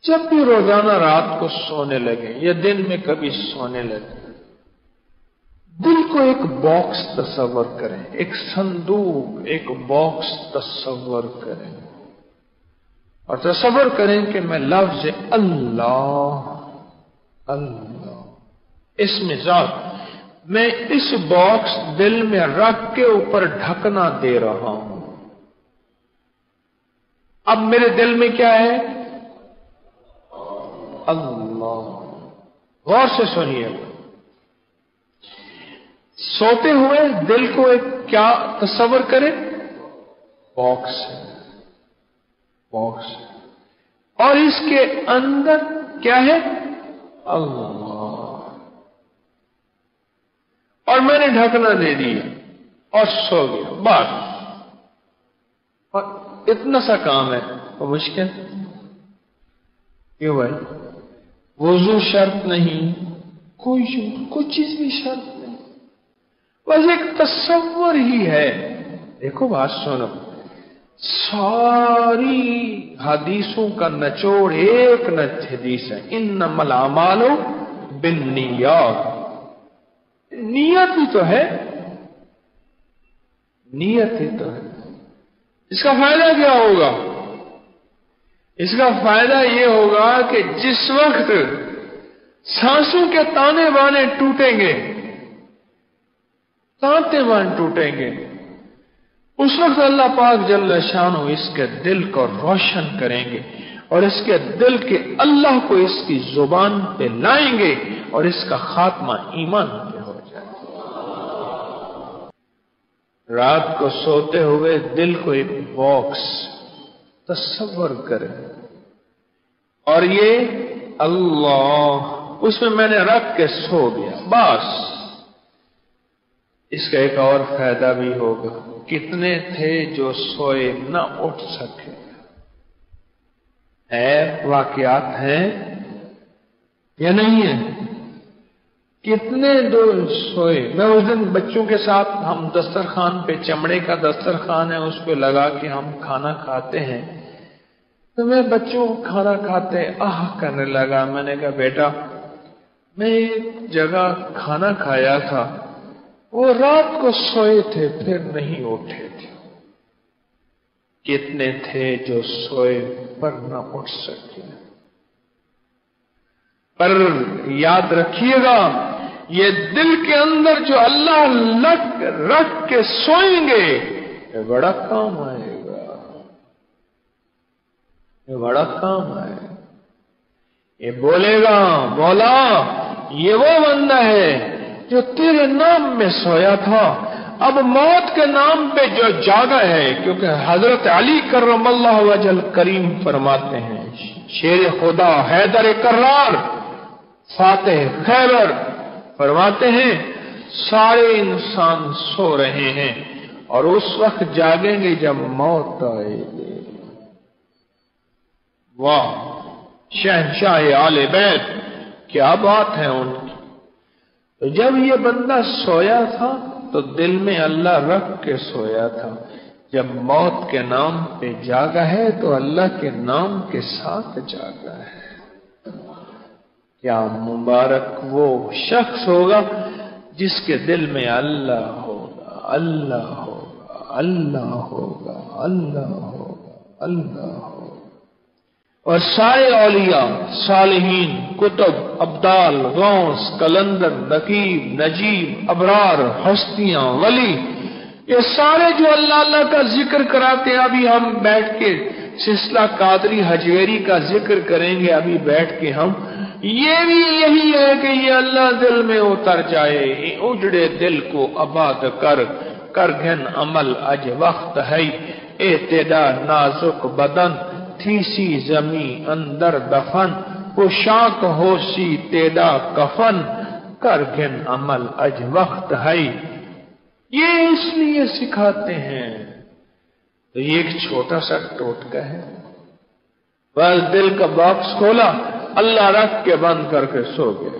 جب بھی روزانہ رات کو سونے لگے یا دن میں کبھی سونے لگے، دل کو ایک باکس تصور کریں، ایک صندوق، ایک باکس تصور کریں، اور تصور کریں کہ میں لفظ اللہ اللہ اس میں ذات میں اس باکس دل میں رکھ کے اوپر ڈھکنا دے رہا ہوں۔ اب میرے دل میں کیا ہے؟ اللہ۔ غور سے سنیے، سوتے ہوئے دل کو ایک کیا تصور کریں؟ باکس ہے، باکس ہے، اور اس کے اندر کیا ہے؟ اللہ۔ اور میں نے ڈھکنا دے دیا اور سو گیا، بس۔ اور اتنا سا کام ہے تو مشکل کیوں بھائی؟ وضو شرط نہیں، کوئی چیز بھی شرط نہیں، بس ایک تصور ہی ہے۔ دیکھو بات سنو، ساری حدیثوں کا نچوڑ ایک حدیث ہے، انما الاعمال بالنیات۔ نیت ہی تو ہے، نیت ہی تو ہے۔ اس کا فائدہ کیا ہوگا؟ اس کا فائدہ یہ ہوگا کہ جس وقت سانسوں کے تانے بانے ٹوٹیں گے، تانتے بانے ٹوٹیں گے، اس وقت اللہ پاک جل شانہ اس کے دل کو روشن کریں گے، اور اس کے دل کے اللہ کو اس کی زبان پہ لائیں گے، اور اس کا خاتمہ ایمان پہ ہو جائے گا۔ رات کو سوتے ہوئے دل کو ایک باکس تصور کریں، اور یہ اللہ اس میں نے رکھ کے سو گیا، بس۔ اس کا ایک اور فائدہ بھی ہوگا، کتنے تھے جو سوئے نہ اٹھ سکے؟ واقعات ہیں یا نہیں ہیں؟ کتنے دو سوئے؟ میں اس دن بچوں کے ساتھ، ہم دسترخوان پہ، چمڑے کا دسترخوان ہے، اس پہ لگا کے ہم کھانا کھاتے ہیں، تو میں بچوں کھانا کھاتے کرنے لگا۔ میں نے کہا بیٹا، میں ایک جگہ کھانا کھایا تھا، وہ رات کو سوئے تھے پھر نہیں اٹھے تھے۔ کتنے تھے جو سوئے پر نہ اٹھ سکے؟ پر یاد رکھیے گا، یہ دل کے اندر جو اللہ رکھ کے سوئیں گے، یہ بڑا کام آئے گا، یہ بڑا کام آئے گا۔ یہ بولے گا، مولا یہ وہ بندہ ہے جو تیرے نام میں سویا تھا، اب موت کے نام پہ جو جاگا ہے، کیونکہ حضرت علی کرم اللہ وجل کریم فرماتے ہیں، شیر خدا حیدر کرار فاتح خیبر فرماتے ہیں، سارے انسان سو رہے ہیں اور اس وقت جاگیں گے جب موت آئے گی۔ واہ، شہنشاہ آل بیت، کیا بات ہے ان کی۔ تو جب یہ بندہ سویا تھا تو دل میں اللہ رکھ کے سویا تھا، جب موت کے نام پہ جاگا ہے تو اللہ کے نام کے ساتھ جاگا ہے۔ کیا مبارک وہ شخص ہوگا جس کے دل میں اللہ ہوگا، اللہ ہوگا، اللہ ہوگا، اللہ ہوگا، اللہ ہوگا۔ اور سارے اولیاء، صالحین، کتب، ابدال، غوث، کلندر، نقیب، نجیب، ابرار، ہستیاں، ولی، یہ سارے جو اللہ اللہ کا ذکر کراتے ہیں، ابھی ہم بیٹھ کے سلسلہ قادری حجویری کا ذکر کریں گے، ابھی بیٹھ کے ہم، یہ بھی یہی ہے کہ یہ اللہ دل میں اتر جائے، اجڑے دل کو آباد کر گھن عمل اج وقت ہے، ابتدا نازک بدن تھی سی زمیں اندر دفن، پوشاک ہو سی تیدا کفن، کر گھن عمل اج وقت ہے۔ یہ اس لیے سکھاتے ہیں۔ تو یہ ایک چھوٹا سا ٹوٹکا ہے، بس دل کا باکس کھولا، اللہ رکھ کے بند کر کے سو گیا۔